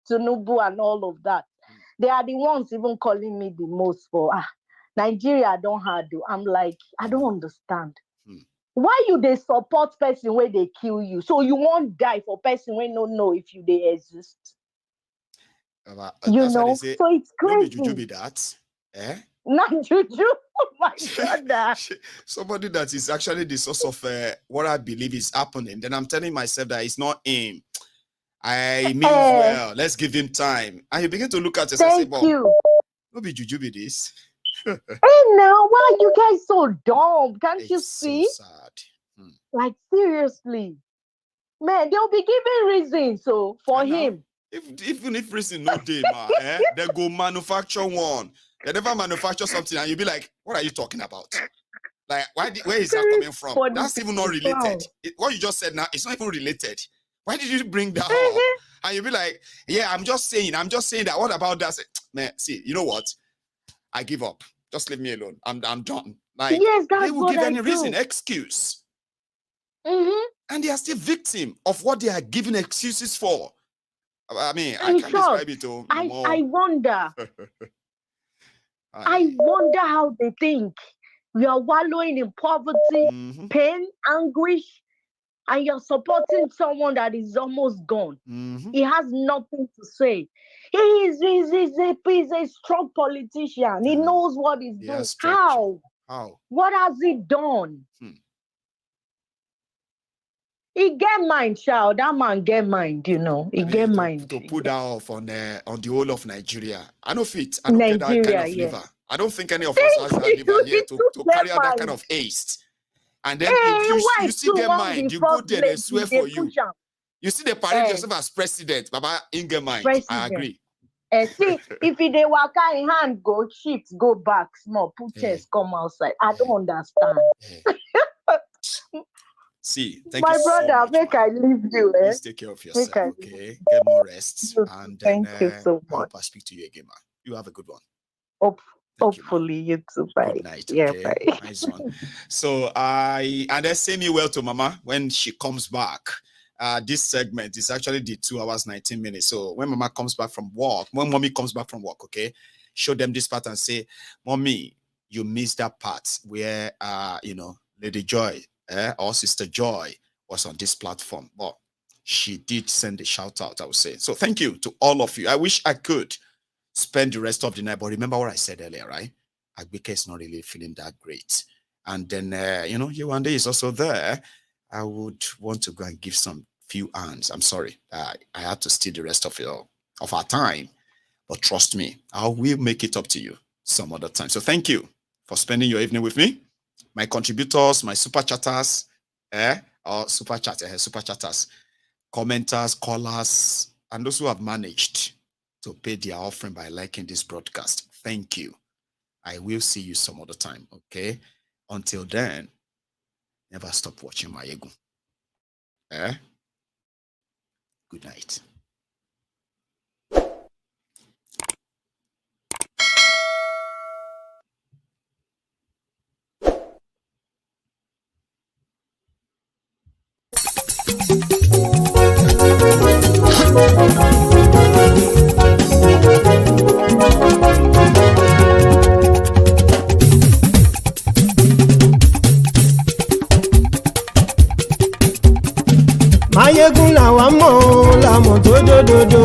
Tinubu and all of that, they are the ones even calling me the most for Nigeria don't hard do. I'm like, I don't understand. Why you they support person where they kill you? So you won't die for person when no know if you they exist. You know,
say,
so it's crazy.
No be juju be that.
Not juju, my brother.
Somebody that is actually the source of what I believe is happening. Then I'm telling myself that it's not him. I mean, well, let's give him time. And you begin to look at yourself and say,
you.
No be juju be this.
Hey now, why are you guys so dumb? Can't you see?
So sad.
Like seriously. Man, they'll be giving reasons for him.
Even if reason no day, they go manufacture one. They never manufacture something and you'll be like, what are you talking about? Like, where is that coming from? That's even not related. What you just said now, it's not even related. Why did you bring that up? And you'll be like, yeah, I'm just saying that. What about that? Man, see, you know what? I give up. Just leave me alone. I'm done. Like,
yes, that's
they will
what
give
I
any
do.
reason, excuse. And they are still victim of what they are giving excuses for. I mean, I can't describe it.
I wonder. I wonder how they think. We are wallowing in poverty, pain, anguish, and you're supporting someone that is almost gone. He has nothing to say. He's a strong politician. He knows what he's doing. How? What has he done? He get mind, child. That man get mind, you know. He get mind.
To put that off on the whole of Nigeria. I know fit. I don't get that kind of liver. I don't think any of us has that liver here to carry out that kind of haste. And then if you see get mind, you go there, they swear for you. You see they parade yourself as president. Baba, in get mind. I agree.
See, if they waka in hand, go shift, go back, small, put chest, come outside. I don't understand.
See, thank you so much.
My brother, make I leave you.
Please take care of yourself, okay? Get more rest. And then
thank you so much.
I hope I speak to you again, man. You have a good one.
Hopefully, you too. Bye.
Good night.
Yeah,
Okay?
bye.
Nice one. So and then say me well to Mama when she comes back. This segment is actually the 2 hours 19 minutes. So when Mama comes back from work, when Mommy comes back from work, okay, show them this part and say, Mommy, you missed that part where Lady Joy or Sister Joy was on this platform. But she did send a shout out, I would say. So thank you to all of you. I wish I could spend the rest of the night, but remember what I said earlier, right? Agbeke is not really feeling that great. And then, Yewande is also there. I would want to go and give some few hands. I'm sorry. I had to steal the rest of our time. But trust me, I will make it up to you some other time. So thank you for spending your evening with me. My contributors, my super chatters, super chatters, commenters, callers, and those who have managed to pay their offering by liking this broadcast. Thank you. I will see you some other time, okay? Until then, Never stop watching Mayegun. Good night.
Mayegun làwa mọ̀ làmọ̀ tó dòdòdò.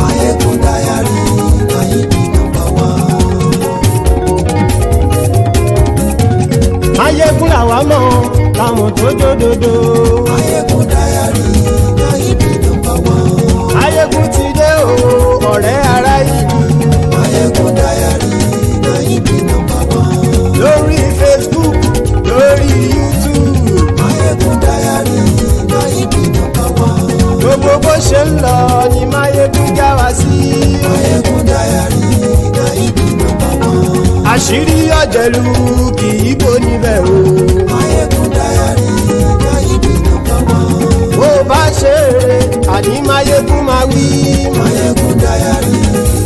Mayegun Diary, Mayegun number one.
Mayegun làwa mọ̀ làmọ̀ tó dòdòdò.
Mayegun Diary, Mayegun number one.
Mayegun ti dé o, ọ̀rẹ́ ará ìlú.
Mayegun Diary, Mayegun number one.
Lórí Facebook, lórí YouTube.
Mayegun Diary, Mayegun number one.
Gbogbo bó ṣe ń lọ ni Mayegun já wa sí.
Mayegun Diary, Mayegun number one.
Àṣírí ọ̀jẹ̀lú kì í bò níbẹ̀ o.
Mayegun Diary, Mayegun number one.
Bó bá ṣe eré, àní Mayegun máa wí.
Mayegun Diary,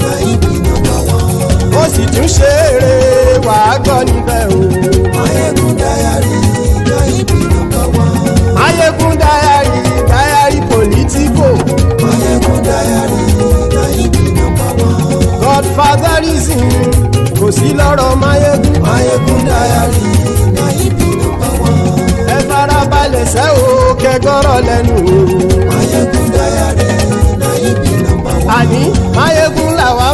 Mayegun number one.
Ó sì tún ṣe eré, wàá gbọ́ níbẹ̀ o.
Mayegun Diary, Mayegun number one.
Mayegun Diary, Diary Politico.
Mayegun Diary, Mayegun number one.
Godfatherism kò sí lọ́rọ̀ Mayegun.
Mayegun Diary, Mayegun number one.
Ẹ farabalẹ̀ sẹ́ o kẹgọ́rọ̀ lẹ́nu o.
Mayegun Diary, Mayegun number one.
Àní Mayegun làwa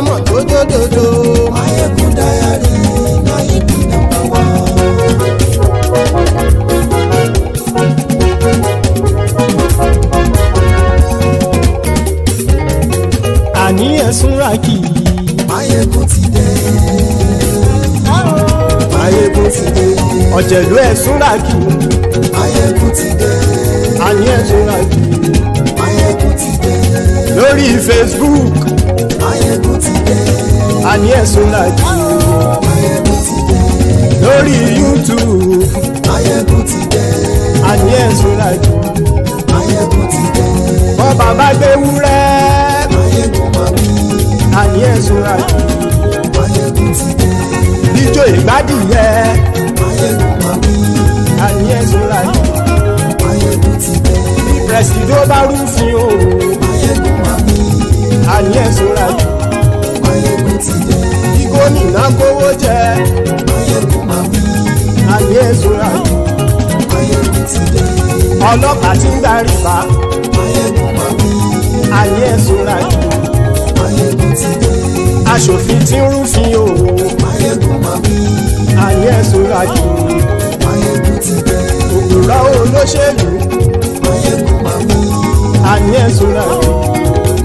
mọ̀ tó dòdòdò.
Mayegun Diary, Mayegun number one.
Àní ẹ̀sùn ràkì.
Mayegun ti dé. Mayegun ti dé.
Ọ̀jẹ̀lú ẹ̀sùn ràkì.
Mayegun ti dé.
Àní ẹ̀sùn ràkì.
Mayegun ti dé.
Lórí Facebook.
Mayegun ti dé.
Àní ẹ̀sùn ràkì.
Mayegun ti dé.
Lórí YouTube.
Mayegun ti dé.
Àní ẹ̀sùn ràkì.
Mayegun ti dé.
Bọ́ bàbá gbé wúrẹ́.
Mayegun máa wí.
Àní ẹ̀sùn ràkì.
Mayegun ti dé.
Ijó ìgbádìyẹ.
Mayegun máa wí.
Àní ẹ̀sùn ràkì.
Mayegun ti dé.
Bí pẹ̀sìdó bá rúfin o.
Mayegun máa wí.
Àní ẹ̀sùn ràkì.
Mayegun ti dé.
Bí gómìnà kówó jẹ.
Mayegun máa wí.
Àní ẹ̀sùn ràkì.
Mayegun ti dé.
Ọlọ́pàá tí ń darí bá.
Mayegun máa wí.
Àní ẹ̀sùn ràkì.
Mayegun ti dé.
Aṣòfin tí ń rúfin o.
Mayegun máa wí.
Àní ẹ̀sùn ràkì.
Mayegun ti dé.
Òpùrọ́ olóṣèlú.
Mayegun máa wí.
Àní ẹ̀sùn ràkì.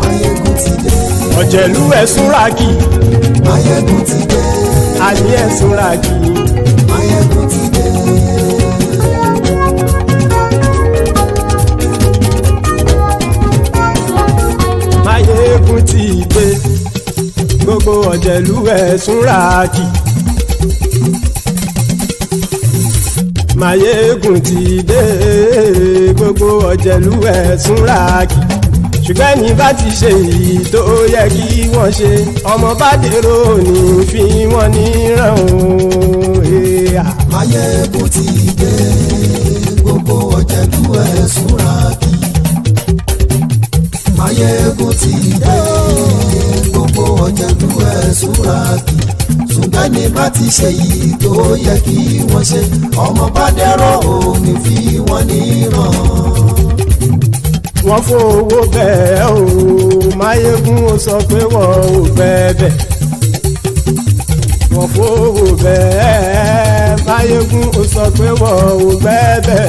Mayegun ti dé.
Ọ̀jẹ̀lú ẹ̀sùn ràkì.
Mayegun ti dé.
Àní ẹ̀sùn ràkì.
Mayegun ti dé.
Mayegun ti dé. Gbogbo ọ̀jẹ̀lú ẹ̀sùn ràkì. Mayegun ti dé. Gbogbo ọ̀jẹ̀lú ẹ̀sùn ràkì. Ṣùgbọ́n ní bá ti ṣe èyí tó yẹ kí wọ́n ṣe, ọmọ bá dèrò ní fi wọ́n níran o.
Mayegun ti dé. Gbogbo ọ̀jẹ̀lú ẹ̀sùn ràkì. Mayegun ti dé. Gbogbo ọ̀jẹ̀lú ẹ̀sùn ràkì. Ṣùgbọ́n ní bá ti ṣe èyí tó yẹ kí wọ́n ṣe, ọmọ bá dèrò ní fi wọ́n níran.
Wọ́n fowó bẹ́ẹ̀ o, Mayegun ó sọ pé wọ́n ò fẹ́ bẹ̀. Wọ́n fowó bẹ́ẹ̀, Mayegun ó sọ pé wọ́n ò fẹ́ bẹ̀.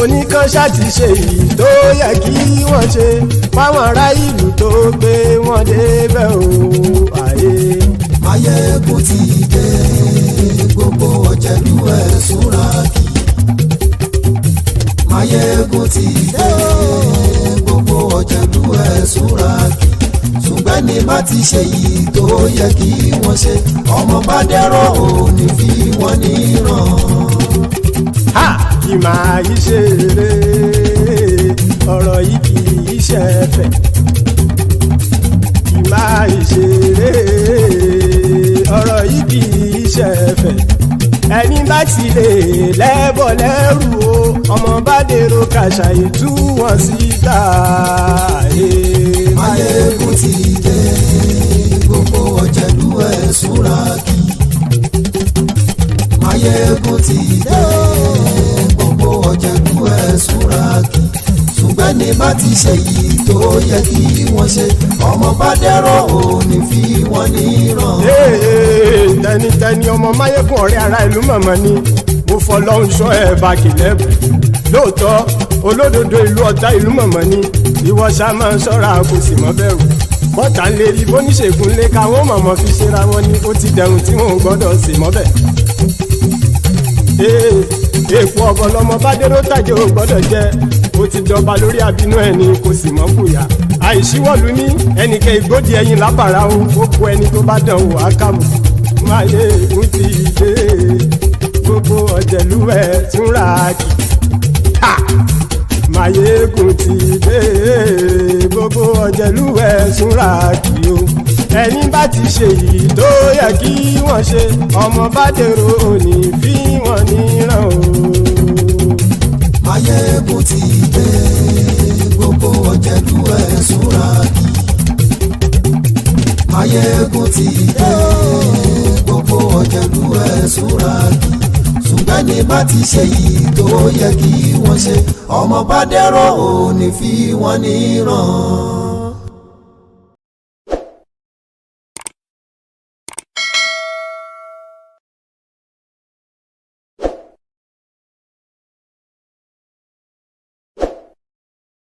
Oníkan ṣáàtì ṣe èyí tó yẹ kí wọ́n ṣe, fáwọn ará ìlú tó gbé wọn débẹ̀ o.
Mayegun ti dé. Gbogbo ọ̀jẹ̀lú ẹ̀sùn ràkì. Mayegun ti dé. Gbogbo ọ̀jẹ̀lú ẹ̀sùn ràkì. Ṣùgbọ́n ní bá ti ṣe yìí tó yẹ kí wọ́n ṣe, ọmọ bá dẹ́rọ̀ ò ní fi wọ́n níran.
kì máa yí ṣeré ọ̀rọ̀ yìí kì í ṣe ẹ̀fẹ̀ kì máa yí ṣeré ọ̀rọ̀ yìí kì í ṣe ẹ̀fẹ̀ ẹni bá ti lè lẹ́bọ̀ lẹ́rù o ọmọ bá dèrò kàṣà ìtú wọn síta.
Máyégún ti dé gbogbo ọ̀jẹ̀lú ẹ̀ súnra kí. Máyégún ti dé gbogbo ọ̀jẹ̀lú ẹ̀ súnra kí. ṣùgbọ́n ní bá ti ṣe yìí tó yẹ kí wọ́n ṣe ọmọ bá dẹ́rọ̀ ò ní fi wọ́n níran.
tẹnitẹni ọmọ Máyégún ọ̀rẹ́ ara ìlú mọ̀mọ́ ni mo fọlọ́hún sọ ẹ̀ bá kìlẹ́bù lóòótọ́ olódodo ìlú ọ̀tá ìlú mọ̀mọ́ ni ìwọ ṣá máa ń ṣọ́ra kò sì mọ́ bẹ̀rù bọ́tà ń lè rí bóníṣègùn lé káwọn mọ̀mọ́ fi ṣera wọn ni ó ti dẹrùn tí wọn ò gbọ́dọ̀ sì mọ́ bẹ̀. èèpo ọ̀bọ lọmọ bá dérò tàjẹ́ ò gbọ́dọ̀ jẹ́ ó ti dọba lórí àbínú ẹni kò sì mọ́ kùyà àìsíwọ́lu ní ẹnìkẹ́ ìgbódì ẹyin lábàrá o ó kó ẹni tó bá dán wò á kàmù. Máyégún ti dé gbogbo ọ̀jẹ̀lú ẹ̀ túnra kì. Máyégún ti dé gbogbo ọ̀jẹ̀lú ẹ̀ túnra kì o ẹni bá ti ṣe yìí tó yẹ kí wọ́n ṣe ọmọ bá dèrò òní fi wọ́n níran o.
Máyégún ti dé gbogbo ọ̀jẹ̀lú ẹ̀ súnra kí. Máyégún ti dé gbogbo ọ̀jẹ̀lú ẹ̀ súnra kí. ṣùgbọ́n ní bá ti ṣe yìí tó yẹ kí wọ́n ṣe ọmọ bá dẹ́rọ̀ ò ní fi wọ́n níran.